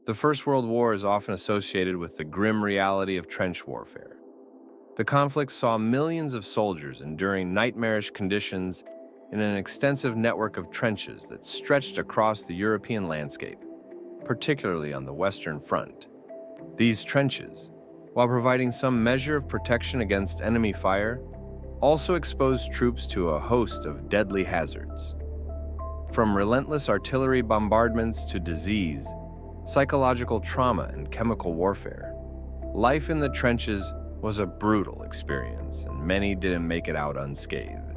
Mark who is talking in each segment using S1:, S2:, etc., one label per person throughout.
S1: The First World War is often associated with the grim reality of trench warfare. The conflict saw millions of soldiers enduring nightmarish conditions in an extensive network of trenches that stretched across the European landscape, particularly on the Western Front. These trenches, while providing some measure of protection against enemy fire, also exposed troops to a host of deadly hazards. From relentless artillery bombardments to disease, psychological trauma, and chemical warfare, life in the trenches was a brutal experience, and many didn't make it out unscathed.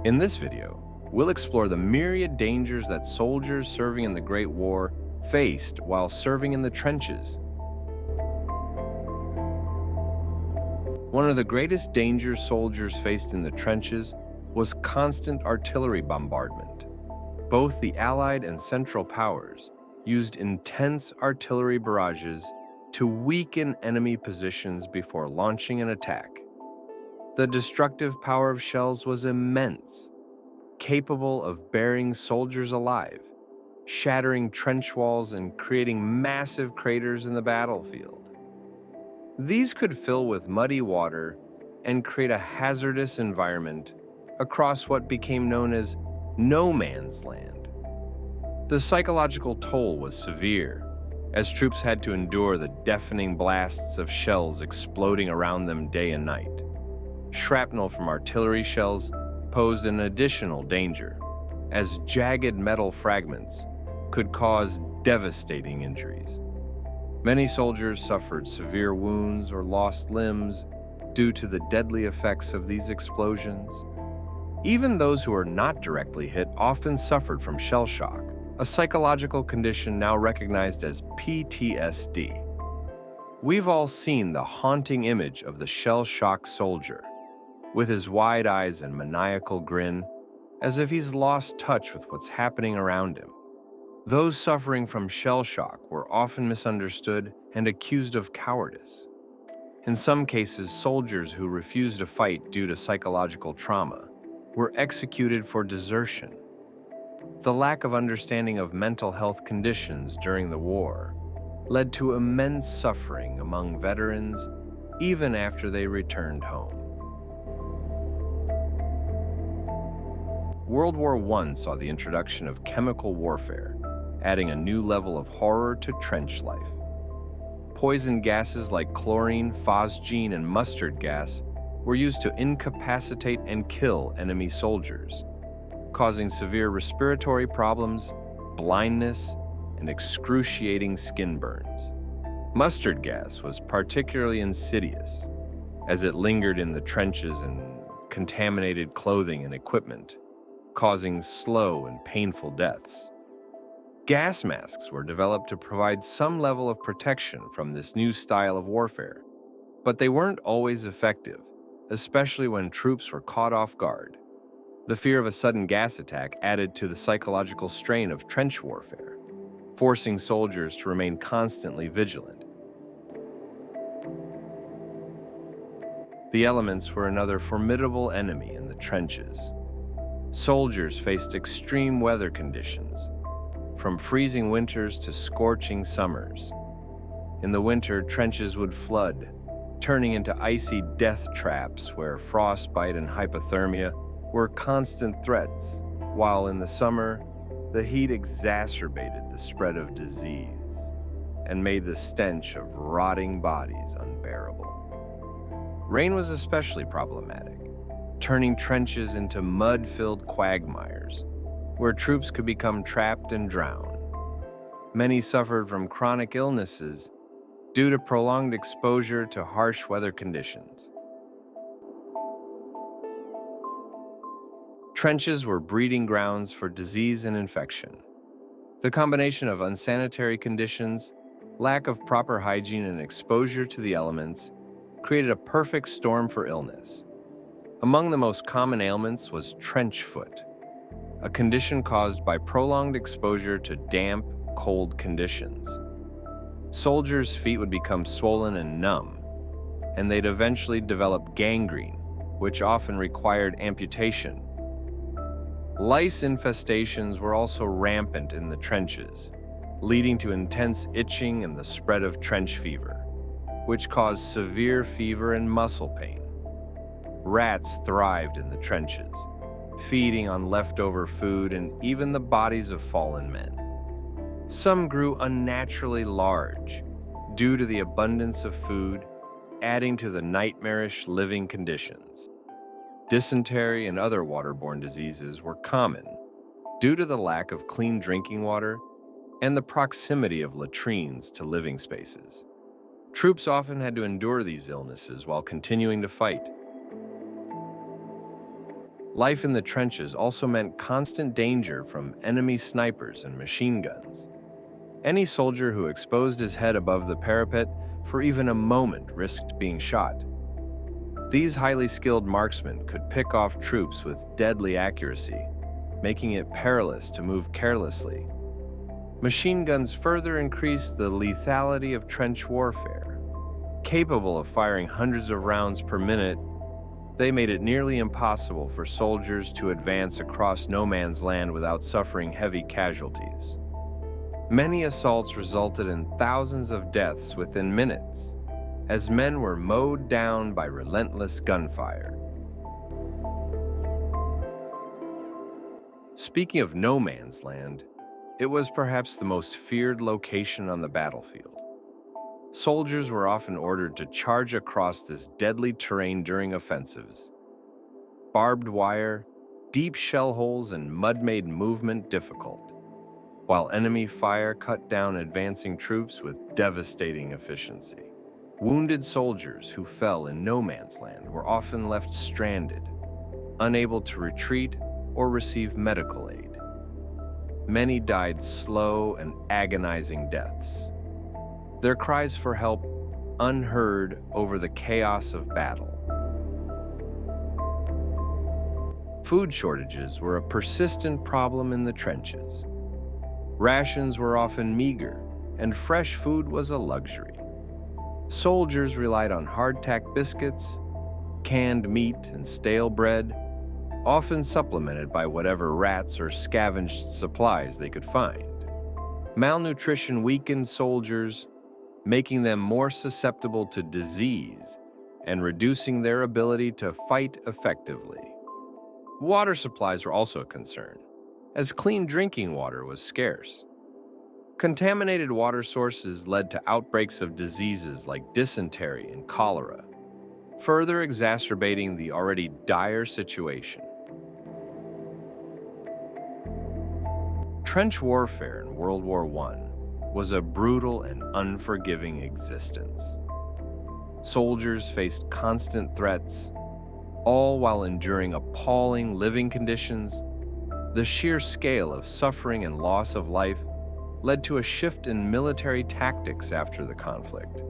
S1: In this video, we'll explore the myriad dangers that soldiers serving in the Great War faced while serving in the trenches. One of the greatest dangers soldiers faced in the trenches was constant artillery bombardment. Both the Allied and Central powers used intense artillery barrages to weaken enemy positions before launching an attack. The destructive power of shells was immense, capable of burying soldiers alive, shattering trench walls, and creating massive craters in the battlefield. These could fill with muddy water and create a hazardous environment across what became known as no man's land. The psychological toll was severe, as troops had to endure the deafening blasts of shells exploding around them day and night. Shrapnel from artillery shells posed an additional danger, as jagged metal fragments could cause devastating injuries. Many soldiers suffered severe wounds or lost limbs due to the deadly effects of these explosions. Even those who were not directly hit often suffered from shell shock, a psychological condition now recognized as PTSD. We've all seen the haunting image of the shell-shocked soldier, with his wide eyes and maniacal grin, as if he's lost touch with what's happening around him. Those suffering from shell shock were often misunderstood and accused of cowardice. In some cases, soldiers who refused to fight due to psychological trauma were executed for desertion. The lack of understanding of mental health conditions during the war led to immense suffering among veterans even after they returned home. World War I saw the introduction of chemical warfare, adding a new level of horror to trench life. Poison gases like chlorine, phosgene, and mustard gas were used to incapacitate and kill enemy soldiers, causing severe respiratory problems, blindness, and excruciating skin burns. Mustard gas was particularly insidious, as it lingered in the trenches and contaminated clothing and equipment, causing slow and painful deaths. Gas masks were developed to provide some level of protection from this new style of warfare, but they weren't always effective, especially when troops were caught off guard. The fear of a sudden gas attack added to the psychological strain of trench warfare, forcing soldiers to remain constantly vigilant. The elements were another formidable enemy in the trenches. Soldiers faced extreme weather conditions, from freezing winters to scorching summers. In the winter, trenches would flood, turning into icy death traps where frostbite and hypothermia were constant threats, while in the summer, the heat exacerbated the spread of disease and made the stench of rotting bodies unbearable. Rain was especially problematic, turning trenches into mud-filled quagmires, where troops could become trapped and drown. Many suffered from chronic illnesses due to prolonged exposure to harsh weather conditions. Trenches were breeding grounds for disease and infection. The combination of unsanitary conditions, lack of proper hygiene, and exposure to the elements created a perfect storm for illness. Among the most common ailments was trench foot, a condition caused by prolonged exposure to damp, cold conditions. Soldiers' feet would become swollen and numb, and they'd eventually develop gangrene, which often required amputation. Lice infestations were also rampant in the trenches, leading to intense itching and the spread of trench fever, which caused severe fever and muscle pain. Rats thrived in the trenches, feeding on leftover food and even the bodies of fallen men. Some grew unnaturally large due to the abundance of food, adding to the nightmarish living conditions. Dysentery and other waterborne diseases were common due to the lack of clean drinking water and the proximity of latrines to living spaces. Troops often had to endure these illnesses while continuing to fight. Life in the trenches also meant constant danger from enemy snipers and machine guns. Any soldier who exposed his head above the parapet for even a moment risked being shot. These highly skilled marksmen could pick off troops with deadly accuracy, making it perilous to move carelessly. Machine guns further increased the lethality of trench warfare. Capable of firing hundreds of rounds per minute, they made it nearly impossible for soldiers to advance across no man's land without suffering heavy casualties. Many assaults resulted in thousands of deaths within minutes, as men were mowed down by relentless gunfire. Speaking of no man's land, it was perhaps the most feared location on the battlefield. Soldiers were often ordered to charge across this deadly terrain during offensives. Barbed wire, deep shell holes, and mud made movement difficult, while enemy fire cut down advancing troops with devastating efficiency. Wounded soldiers who fell in no man's land were often left stranded, unable to retreat or receive medical aid. Many died slow and agonizing deaths, their cries for help unheard over the chaos of battle. Food shortages were a persistent problem in the trenches. Rations were often meager, and fresh food was a luxury. Soldiers relied on hardtack biscuits, canned meat, and stale bread, often supplemented by whatever rats or scavenged supplies they could find. Malnutrition weakened soldiers, making them more susceptible to disease and reducing their ability to fight effectively. Water supplies were also a concern, as clean drinking water was scarce. Contaminated water sources led to outbreaks of diseases like dysentery and cholera, further exacerbating the already dire situation. Trench warfare in World War I was a brutal and unforgiving existence. Soldiers faced constant threats, all while enduring appalling living conditions. The sheer scale of suffering and loss of life led to a shift in military tactics after the conflict,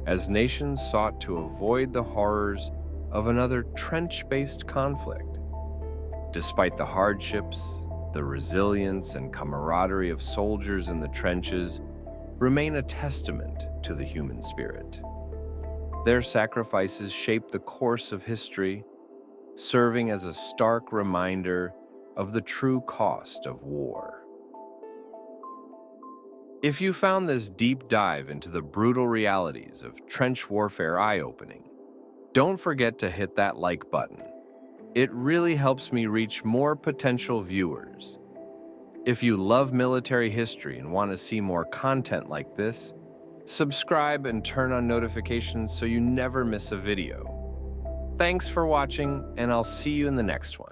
S1: as nations sought to avoid the horrors of another trench-based conflict. Despite the hardships, the resilience and camaraderie of soldiers in the trenches remain a testament to the human spirit. Their sacrifices shape the course of history, serving as a stark reminder of the true cost of war. If you found this deep dive into the brutal realities of trench warfare eye-opening, don't forget to hit that like button. It really helps me reach more potential viewers. If you love military history and want to see more content like this, subscribe and turn on notifications so you never miss a video. Thanks for watching, and I'll see you in the next one.